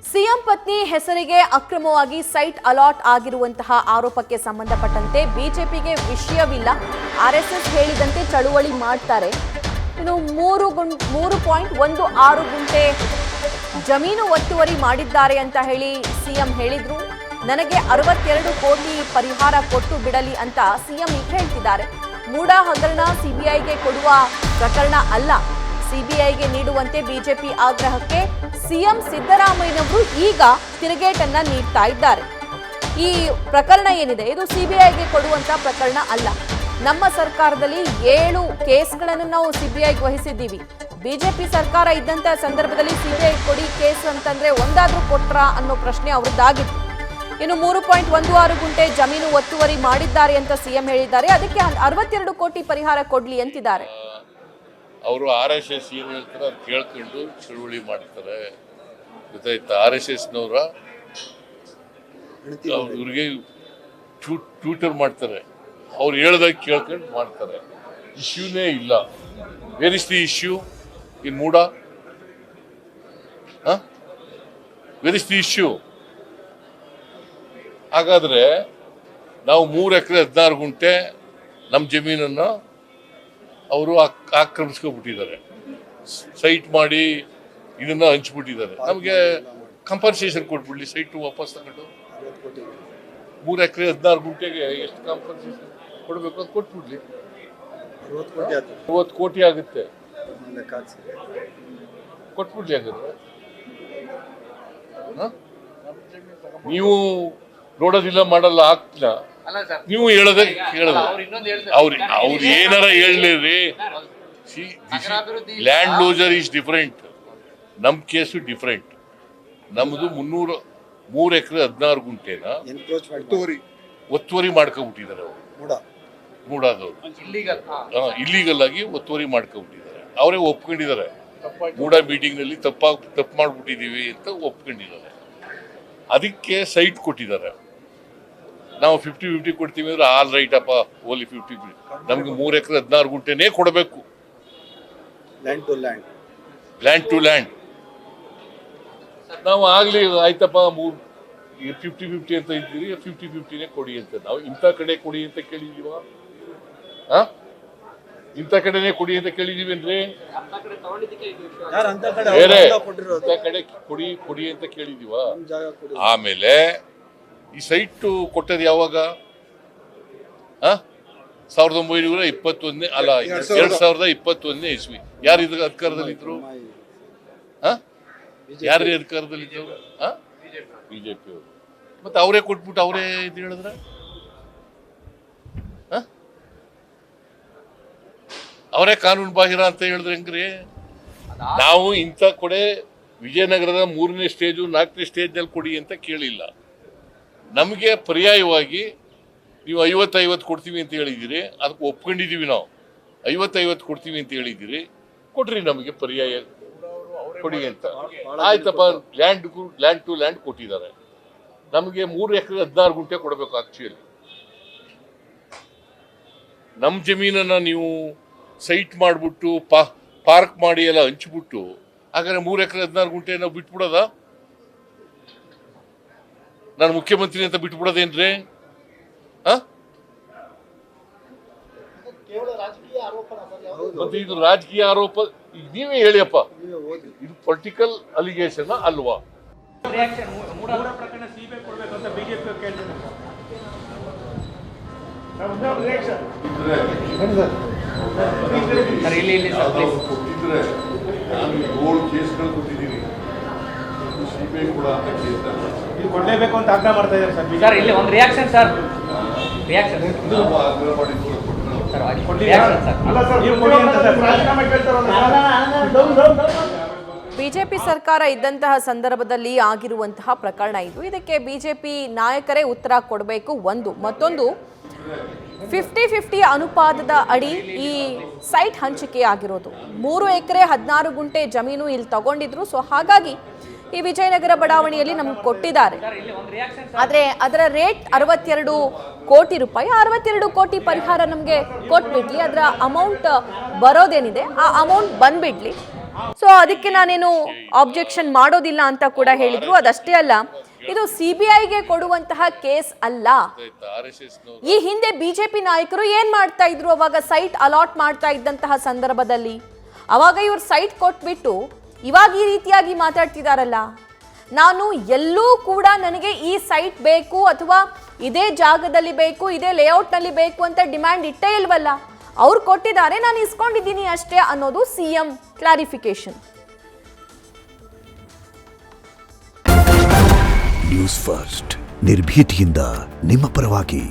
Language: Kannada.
ಸಿಎಂ ಪತ್ನಿ ಹೆಸರಿಗೆ ಅಕ್ರಮವಾಗಿ ಸೈಟ್ ಅಲಾಟ್ ಆಗಿರುವಂತಹ ಆರೋಪಕ್ಕೆ ಸಂಬಂಧಪಟ್ಟಂತೆ ಬಿಜೆಪಿಗೆ ವಿಷಯವಿಲ್ಲ. ಆರ್ಎಸ್ಎಸ್ ಹೇಳಿದಂತೆ ಚಳುವಳಿ ಮಾಡ್ತಾರೆ. ಇನ್ನು 3.16 ಗುಂಟೆ ಜಮೀನು ಒತ್ತುವರಿ ಮಾಡಿದ್ದಾರೆ ಅಂತ ಹೇಳಿ ಸಿಎಂ ಹೇಳಿದ್ರು. ನನಗೆ 62 ಕೋಟಿ ಪರಿಹಾರ ಕೊಟ್ಟು ಬಿಡಲಿ ಅಂತ ಸಿಎಂ ಈಗ ಹೇಳ್ತಿದ್ದಾರೆ. ಮೂಡ ಹಗರಣ ಸಿಬಿಐಗೆ ಕೊಡುವ ಪ್ರಕರಣ ಅಲ್ಲ. ಸಿಬಿಐಗೆ ನೀಡುವಂತೆ ಬಿಜೆಪಿ ಆಗ್ರಹಕ್ಕೆ ಸಿಎಂ ಸಿದ್ದರಾಮಯ್ಯನವರು ಈಗ ತಿರುಗೇಟನ್ನ ನೀಡ್ತಾ ಇದ್ದಾರೆ. ಈ ಪ್ರಕರಣ ಏನಿದೆ ಇದು ಸಿಬಿಐಗೆ ಕೊಡುವಂತ ಪ್ರಕರಣ ಅಲ್ಲ. ನಮ್ಮ ಸರ್ಕಾರದಲ್ಲಿ 7 ಕೇಸ್ಗಳನ್ನು ನಾವು ಸಿಬಿಐಗೆ ವಹಿಸಿದ್ದೀವಿ. ಬಿಜೆಪಿ ಸರ್ಕಾರ ಇದ್ದಂತ ಸಂದರ್ಭದಲ್ಲಿ ಸಿಬಿಐ ಕೊಡಿ ಕೇಸ್ ಅಂತಂದ್ರೆ ಒಂದಾದ್ರೂ ಕೊಟ್ರಾ ಅನ್ನೋ ಪ್ರಶ್ನೆ ಅವ್ರದ್ದಾಗಿತ್ತು. ಇನ್ನು 3.16 ಗುಂಟೆ ಜಮೀನು ಒತ್ತುವರಿ ಮಾಡಿದ್ದಾರೆ ಅಂತ ಸಿಎಂ ಹೇಳಿದ್ದಾರೆ. ಅದಕ್ಕೆ 62 ಕೋಟಿ ಪರಿಹಾರ ಕೊಡ್ಲಿ ಅಂತಿದ್ದಾರೆ. ಅವರು RSS ಏನು ಹೇಳ್ತಾರೆ ಅದು ಕೇಳ್ಕೊಂಡು ಚಳುವಳಿ ಮಾಡ್ತಾರೆ. ಗೊತ್ತಾಯ್ತಾ? RSSನವರ ಇವ್ರಿಗೆ ಟ್ವಿಟರ್ ಮಾಡ್ತಾರೆ. ಅವ್ರು ಹೇಳ್ದಾಗ ಕೇಳ್ಕೊಂಡು ಮಾಡ್ತಾರೆ. ಇಶ್ಯೂನೇ ಇಲ್ಲ. Where is the issue in MUDA? Where is the issue? ಹಾಗಾದ್ರೆ ನಾವು 3 ಎಕರೆ 16 ಗುಂಟೆ ನಮ್ಮ ಜಮೀನನ್ನು ಅವರು ಆಕ್ರಮಿಸ್ಕೊಬಿಟ್ಟಿದ್ದಾರೆ. ಸೈಟ್ ಮಾಡಿ ಇದನ್ನ ಹಂಚ್ಬಿಟ್ಟಿದ್ದಾರೆ. ನಮಗೆ ಕಂಪನ್ಸೇಷನ್ ಕೊಟ್ಬಿಡ್ಲಿ, ಸೈಟ್ ವಾಪಸ್ ತಗೊಂಡು 3 ಎಕರೆ 16 ಗುಂಟೆಗೆ ಎಷ್ಟು ಕಾಂಪನ್ಸೇಷನ್ ಕೊಡಬೇಕು ಅಂತ ಕೊಟ್ಬಿಡ್ಲಿ. 60 ಕೋಟಿ ಆಗುತ್ತೆ. ಕೊಟ್ಬಿಡ್ಲಿ. ಹಾಗಾದ್ರೆ ನೀವು ನೋಡೋದಿಲ್ಲ, ಮಾಡಲ್ಲ, ಆಗ್ತಿಲ್ಲ. ನೀವು ಹೇಳೋದೇ ಕೇಳೋದು. ಅವ್ರು ಏನಾರ ಹೇಳಲಿ. Land loser is different. ನಮ್ ಕೇಸು ಡಿಫರೆಂಟ್. ನಮ್ದು 3 ಎಕರೆ 16 ಗುಂಟೆನ ಒತ್ತುವರಿ ಮಾಡ್ಕೊಬಿಟ್ಟಿದ್ದಾರೆ. ಅವರು ಮೂಡಾದವರು ಇಲ್ಲಿಗಲ್ ಆಗಿ ಒತ್ತುವರಿ ಮಾಡ್ಕೊಬಿಟ್ಟಿದ್ದಾರೆ. ಅವರೇ ಒಪ್ಕೊಂಡಿದ್ದಾರೆ. ಮೂಡ ಮೀಟಿಂಗ್ ನಲ್ಲಿ ತಪ್ಪು ಮಾಡ್ಬಿಟ್ಟಿದೀವಿ ಅಂತ ಒಪ್ಕೊಂಡಿದ್ದಾರೆ. ಅದಕ್ಕೆ ಸೈಟ್ ಕೊಟ್ಟಿದ್ದಾರೆ. ನಾವು 50-50 ಕೊಡ್ತೀವಿ ಅಂದ್ರೆ ಆಲ್ ರೈಟ್ ಅಪ್ಪ, ಓನ್ಲಿ 50. ನಮ್ಗೆ 3 ಎಕರೆ 16 ಗುಂಟೆನೇ ಕೊಡಬೇಕು. Land to land. ನಾವು ಆಗ್ಲಿ ಆಯ್ತಪ್ಪ 50-50 ಅಂತ ಇದ್ದೀರಿ, 50-50ನೇ ಕೊಡಿ ಅಂತ. ನಾವು ಇಂಥ ಕಡೆ ಕೊಡಿ ಅಂತ ಕೇಳಿದೀವ? ಇಂಥ ಕಡೆನೇ ಕೊಡಿ ಅಂತ ಕೇಳಿದೀವೇನ್ರಿ? ಬೇರೆ ಇಂಥ ಕಡೆ ಕೊಡಿ ಅಂತ ಕೇಳಿದೀವ? ಆಮೇಲೆ ಈ ಸೈಟ್ ಕೊಟ್ಟದ್ದು ಯಾವಾಗ? 1921 ಅಲ್ಲ 2021 ಇಸ್ವಿ. ಯಾರು ಇದ್ರ ಅಧಿಕಾರದಲ್ಲಿದ್ರು? ಯಾರು ಅಧಿಕಾರದಲ್ಲಿದ್ರು? ಬಿಜೆಪಿ ಅವರು. ಮತ್ತೆ ಅವರೇ ಕೊಟ್ಬಿಟ್ಟು ಅವರೇ ಇದು ಹೇಳಿದ್ರ? ಅವರೇ ಕಾನೂನು ಬಾಹಿರ ಅಂತ ಹೇಳಿದ್ರೆ ಹೆಂಗ್ರಿ? ನಾವು ಇಂಥ ಕಡೆ ವಿಜಯನಗರದ 3ನೇ ಸ್ಟೇಜು 4ನೇ ಸ್ಟೇಜ್ನಲ್ಲಿ ಕೊಡಿ ಅಂತ ಕೇಳಿಲ್ಲ. ನಮಗೆ ಪರ್ಯಾಯವಾಗಿ ನೀವು 50-50 ಕೊಡ್ತೀವಿ ಅಂತ ಹೇಳಿದ್ದೀರಿ. ಅದಕ್ಕೆ ಒಪ್ಕೊಂಡಿದ್ದೀವಿ. ನಾವು 50-50 ಕೊಡ್ತೀವಿ ಅಂತ ಹೇಳಿದ್ದೀರಿ. ಕೊಡ್ರಿ, ನಮಗೆ ಪರ್ಯಾಯ ಕೊಡಿ ಅಂತ. ಆಯ್ತಪ್ಪ, ಲ್ಯಾಂಡ್ ಟು ಲ್ಯಾಂಡ್ ಕೊಟ್ಟಿದ್ದಾರೆ. ನಮಗೆ 3 ಎಕರೆ 16 ಗುಂಟೆ ಕೊಡಬೇಕು. ಆಕ್ಚುಲಿ ನಮ್ಮ ಜಮೀನನ್ನ ನೀವು ಸೈಟ್ ಮಾಡಿಬಿಟ್ಟು ಪಾರ್ಕ್ ಮಾಡಿ ಎಲ್ಲ ಹಂಚ್ಬಿಟ್ಟು ಹಾಗಾದ್ರೆ 3 ಎಕರೆ 16 ಗುಂಟೆ ನಾವು ಬಿಟ್ಬಿಡೋದ? ನಾನು ಮುಖ್ಯಮಂತ್ರಿ ಅಂತ ಬಿಟ್ಬಿಡೋದೇನ್ರಿ? ಮತ್ತೆ ಇದು ರಾಜಕೀಯ ಆರೋಪ. ನೀವೇ ಹೇಳಿಯಪ್ಪ, ಇದು ಪೊಲಿಟಿಕಲ್ ಅಲಿಗೇಷನ್ ಅಲ್ವಾ? ಕೊಡ್ಲೇಬೇಕು ಅಂತ ಆಗ್ರಹ ಮಾಡ್ತಾ ಇದ್ದಾರೆ ಸರ್. ಇಲ್ಲಿ ಒಂದು ರಿಯಾಕ್ಷನ್ ಸರ್. ಬಿಜೆಪಿ ಸರ್ಕಾರ ಇದ್ದಂತಹ ಸಂದರ್ಭದಲ್ಲಿ ಆಗಿರುವಂತಹ ಪ್ರಕರಣ ಇದು. ಇದಕ್ಕೆ ಬಿಜೆಪಿ ನಾಯಕರೇ ಉತ್ತರ ಕೊಡಬೇಕು. ಮತ್ತೊಂದು 50-50 ಅನುಪಾತದ ಅಡಿ ಈ ಸೈಟ್ ಹಂಚಿಕೆ ಆಗಿರೋದು. 3 ಎಕರೆ 16 ಗುಂಟೆ ಜಮೀನು ಇಲ್ಲಿ ತಗೊಂಡಿದ್ರು. ಸೊ ಹಾಗಾಗಿ ಈ ವಿಜಯನಗರ ಬಡಾವಣೆಯಲ್ಲಿ ನಮ್ಗೆ ಕೊಟ್ಟಿದ್ದಾರೆ. ಆದ್ರೆ ಅದರ ರೇಟ್ 62 ಕೋಟಿ ರೂಪಾಯಿ. 62 ಕೋಟಿ ಪರಿಹಾರ ನಮಗೆ ಕೊಟ್ಬಿಡ್ಲಿ. ಅದರ ಅಮೌಂಟ್ ಬರೋದೇನಿದೆ ಆ ಅಮೌಂಟ್ ಬಂದ್ಬಿಡ್ಲಿ. ಸೊ ಅದಕ್ಕೆ ನಾನೇನು ಆಬ್ಜೆಕ್ಷನ್ ಮಾಡೋದಿಲ್ಲ ಅಂತ ಕೂಡ ಹೇಳಿದ್ರು. ಅದಷ್ಟೇ ಅಲ್ಲ, ಇದು ಸಿಬಿಐಗೆ ಕೊಡುವಂತಹ ಕೇಸ್ ಅಲ್ಲ. RSS ಈ ಹಿಂದೆ ಬಿಜೆಪಿ ನಾಯಕರು ಏನ್ ಮಾಡ್ತಾ ಇದ್ರು, ಅವಾಗ ಸೈಟ್ ಅಲಾಟ್ ಮಾಡ್ತಾ ಇದ್ದಂತಹ ಸಂದರ್ಭದಲ್ಲಿ ಅವಾಗ ಇವ್ರು ಸೈಟ್ ಕೊಟ್ಬಿಟ್ಟು ಇವಾಗ ಈ ರೀತಿಯಾಗಿ ಮಾತಾಡ್ತಿದಾರಲ್ಲ. ನಾನು ಎಲ್ಲೂ ಕೂಡ ನನಗೆ ಈ ಸೈಟ್ ಬೇಕು ಅಥವಾ ಇದೇ ಜಾಗದಲ್ಲಿ ಬೇಕು, ಇದೇ ಲೇಔಟ್ನಲ್ಲಿ ಬೇಕು ಅಂತ ಡಿಮ್ಯಾಂಡ್ ಇಟ್ಟೇ ಇಲ್ವಲ್ಲ. ಅವ್ರು ಕೊಟ್ಟಿದ್ದಾರೆ, ನಾನು ಇಸ್ಕೊಂಡಿದ್ದೀನಿ ಅಷ್ಟೇ ಅನ್ನೋದು ಸಿಎಂ ಕ್ಲಾರಿಫಿಕೇಶನ್. ನ್ಯೂಸ್ ಫಸ್ಟ್ ನಿರ್ಭೀತಿಯಿಂದ ನಿಮ್ಮ ಪರವಾಗಿ.